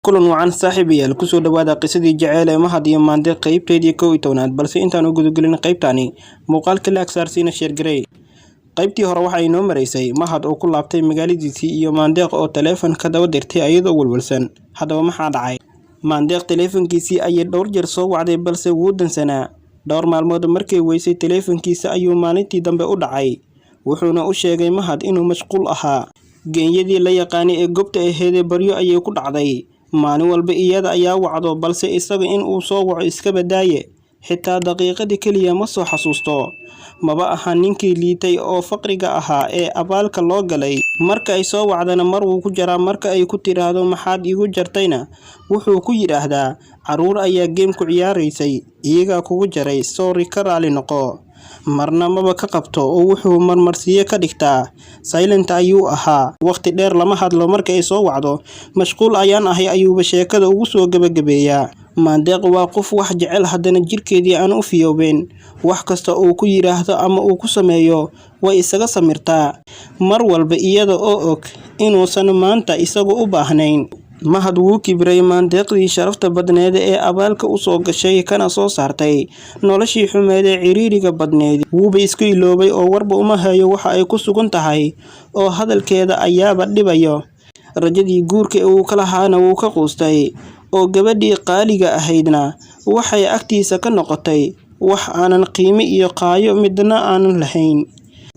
kulan wacan saaxiibayaal ku soo dhawaada qisadii jaceyl ee Mahad iyo Maande qaybteedii 11aad balse intaan u gudagelin qaybtani muuqaalka la aksarsiina share gareey. Qaybtii hore waxa ay noo mareysay Mahad oo ku laabtay magaaladiisii iyo Maande oo telefoon ka daba dirtay ayadoo walwalsan. Haddaba maxaa dhacay? Maande telefoonkiisii ayay dhowr jeer soo wacday balse wuu dansanaa. Dhowr maalmood markay weysay telefoonkiisa ayuu maalintii dambe u dhacay. Wuxuuna u sheegay Mahad inuu mashquul ahaa. Geenyadii la yaqaanay ee goobta ahayd baryo ayay ku dhacday. Maalin walba iyada ayaa wacdo balse isaga in uu soo waco iska badaaye. Xitaa daqiiqadii kaliya ma soo xasuusto. Maba aha ninkii liitay oo faqriga ahaa ee abaalka loo galay. Marka ay soo wacdana mar wuu ku jaraa marka ay ku tiraahdo maxaad igu jartayna wuxuu ku yiraahdaa caruur ayaa game ku ciyaaraysay iyaga kugu jaray sorry ka raali noqo. Marna maba ka qabto oo wuxuu marmarsiye ka dhigtaa silent ayuu ahaa. Waqti dheer lama hadlo marka ay soo wacdo. Mashquul ayaan ahay ayuu sheekada ugu soo gabagabeeyaa. Maande waa qof wax jecel haddana jirkeedii aan u fiyoobeen. Wax kasta uu ku yiraahdo ama uu ku sameeyo way isaga samirtaa. Mar walba iyada oo og inuusan maanta isagu u baahnayn. Mahad wuu kibray Maandeeqdii sharafta badneed ee abaalka u soo gashay kana soo saartay noloshii xumeed ee ciriiriga badneed. Wuuba isku iloobay oo warba uma hayo waxa ay ku sugan tahay oo hadalkeeda ayaaba dhibayo. Rajadii guurka uu kala haana wuu ka quustay oo gabadhii qaaliga ahaydna waxay agtiisa ka noqotay wax aanan qiimo iyo qaayo midna aanan lahayn.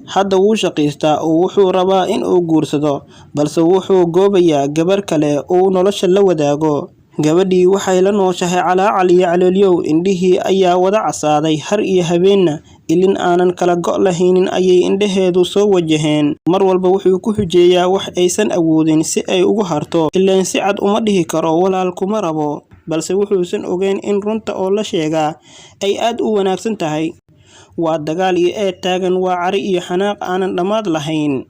Hadda wuu shaqeystaa oo wuxuu rabaa in uu guursado balse wuxuu goobayaa gabar kale oo nolosha la wadaago. Gabadhii waxay la nooshahay calaacal iyo calooliyow indhihii ayaa wada casaaday har iyo habeenna ilin aanan kala go' lahaynin ayay indhaheedu soo wajaheen. Mar walba wuxuu ku xujeeyaa wax aysan awoodin si ay ugu harto ileen si cad uma dhihi karo walaal kuma rabo balse wuxuusan ogeyn in runta oo la sheegaa ay aad u wanaagsan tahay. Waa dagaal iyo eed taagan waa cari iyo xanaaq aanan dhammaad lahayn.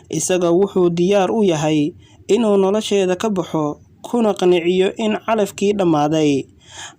Isaga wuxuu diyaar u yahay inuu nolosheeda ka baxo kuna qanciyo in calafkii dhammaaday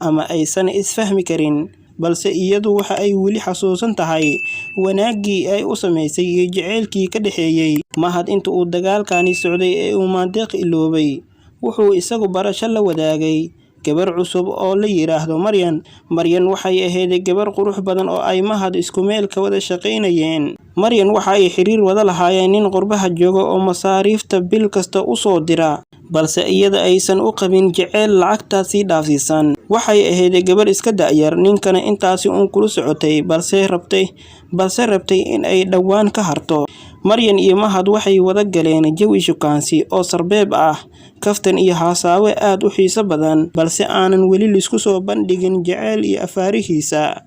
ama aysan isfahmi karin balse iyadu waxa ay weli xasuusan tahay wanaaggii ay u sameysay iyo jaceylkii ka dhaxeeyay. Mahad inta uu dagaalkani socday ee uu Maandeeq iloobay wuxuu isagu barasho la wadaagay gabar cusub oo la yiraahdo Maryan. Maryan waxay ahayd gabar qurux badan oo ay Mahad isku meel ka wada shaqeynayeen. Maryan waxa ay xiriir wada lahaayeen nin qurbaha jooga oo masaariifta bil kasta u soo dira balse iyada aysan u qabin jaceyl lacagtaasi dhaafsiisan. Waxay ahayd gabar iska da'yar ninkana intaasi uun kula socotay balse rabtay in ay dhawaan ka harto. Maryan iyo Mahad waxay wada galeen jawi shukaansi oo sarbeeb ah kaftan iyo haasaawe aad u xiiso badan balse aanan weli lisku soo bandhigin jaceyl iyo afaarihiisa.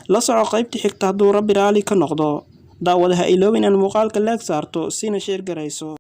La soco qaybta xigta hadduu Rabbi raali ka noqdo. Daawadaha iloobin muuqaalka like saarto sina share garayso.